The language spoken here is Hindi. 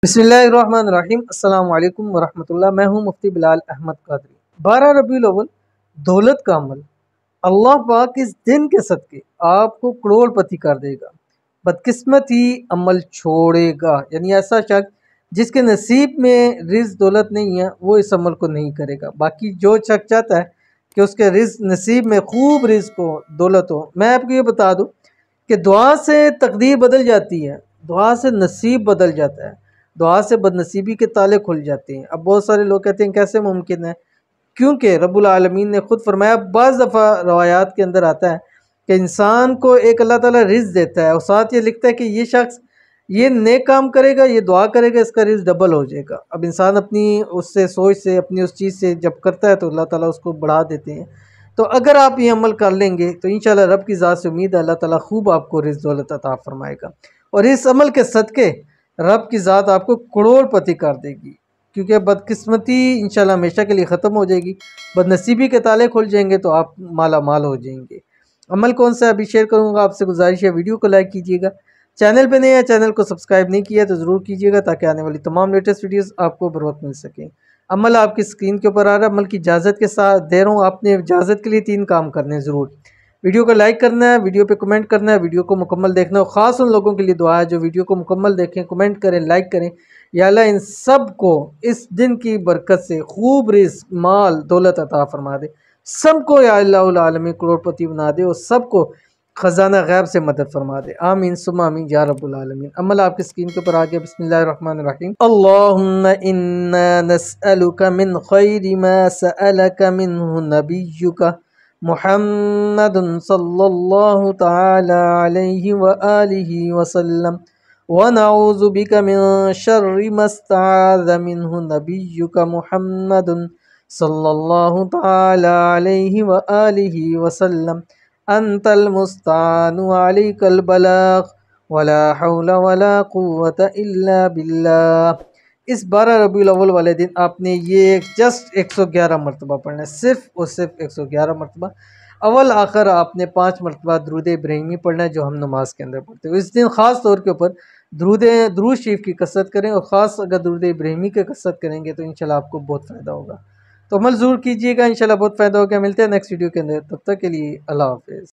बिस्मिल्लाहिर्रहमानिर्रहीम अस्सलाम वालेकुम वरहमतुल्लाह। मैं हूँ मुफ्ती बिलाल अहमद कादरी। 12 रबीउल अव्वल दौलत का अमल। अल्लाह पाक इस दिन के सदके आपको करोड़पति कर देगा। बदकिस्मत ही अमल छोड़ेगा, यानी ऐसा शख्स जिसके नसीब में रिज़्क दौलत नहीं है वो इस अमल को नहीं करेगा। बाकी जो शख्स चाहता है कि उसके रिज़्क नसीब में खूब रिज़्क हो, दौलत हो, मैं आपको ये बता दूँ कि दुआ से तकदीर बदल जाती है, दुआ से नसीब बदल जाता है, दुआ से बदनसीबी के ताले खुल जाते हैं। अब बहुत सारे लोग कहते हैं कैसे मुमकिन है, क्योंकि रब्बुल आलमीन ने खुद फरमाया। बाज़ दफ़ा रवायात के अंदर आता है कि इंसान को एक अल्लाह ताला रिज़्क देता है और साथ ये लिखता है कि ये शख्स ये नेक काम करेगा, ये दुआ करेगा, इसका रिज़्क डबल हो जाएगा। अब इंसान अपनी उससे सोच से, अपनी उस चीज़ से जब करता है तो अल्लाह ताला उसको बढ़ा देते हैं। तो अगर आप ये अमल कर लेंगे तो इंशाल्लाह रब की ज़ात से उम्मीद है अल्लाह ताला खूब आपको रिज़्क दौलत अता फरमाएगा और इस अमल के सदके रब की ज़ात आपको करोड़पति कर देगी। क्योंकि बदकिस्मती इंशाल्लाह हमेशा के लिए ख़त्म हो जाएगी, बदनसीबी के ताले खुल जाएंगे तो आप माला माल हो जाएंगे। अमल कौन सा अभी शेयर करूँगा आपसे, गुजारिश है वीडियो को लाइक कीजिएगा। चैनल पे नए या चैनल को सब्सक्राइब नहीं किया तो ज़रूर कीजिएगा ताकि आने वाली तमाम लेटेस्ट वीडियोस आपको बर वक्त मिल सकें। अमल आपकी स्क्रीन के ऊपर आ रहा है, अमल की इजाज़त के साथ दे रहा हूँ। आपने इजाज़त के लिए 3 काम करने हैं ज़रूर। वीडियो को लाइक करना है, वीडियो पे कमेंट करना है, वीडियो को मुकम्मल देखना है। ख़ास उन लोगों के लिए दुआ है जो वीडियो को मुकम्मल देखें, कमेंट करें, लाइक करें। या अल्लाह इन सब को इस दिन की बरकत से खूब रिज़्क, माल, दौलत अता फरमा दे। सबको या अल्लाहुल आलमीन करोड़पति बना दे और सबको ख़जाना गैब से मदद फरमा दे। आमीन सुम्मा आमीन या रब्बुल आलमीन। अमल आपकी स्क्रीन के ऊपर आ गया। बिस्मिल्लाहिर्रहमानिर्रहीम। अल्लाहुम्मा इन्ना नस्अलुका मिन खैरि मा सअलका मिन्हु नबिय्युका मुहम्मदुन सल्लल्लाहु तआला अलैहि व आलिहि वसल्लम व नऊज़ु बिका मिन शर्रि मस्तआज़ मिन्हु नबिय्युका मुहम्मदुन सल्लल्लाहु तआला अलैहि व आलिहि वसल्लम अंतल मुस्तानु अलैकल बलाग वला हौला वला कुव्वता इल्ला बिल्लाह। इस 12 रबीउल अव्वल वाले दिन आपने ये जस्ट 111 मरतबा पढ़ना है, सिर्फ और सिर्फ 111 मरतबा। अव्वल आखिर आपने 5 मरतबा दरूद इब्राहिमी पढ़ना है जो हम नमाज के अंदर पढ़ते हैं। इस दिन ख़ास तौर के ऊपर दरूद शरीफ की कसरत करें और ख़ास अगर दरूद इब्राहिमी की कसरत करेंगे तो इंशाल्लाह आपको बहुत फ़ायदा होगा। तो अमल ज़रूर कीजिएगा, इंशाल्लाह बहुत फ़ायदा होगा। मिलते हैं नेक्स्ट वीडियो के अंदर, तब तक के लिए अल्लाह हाफ़िज़।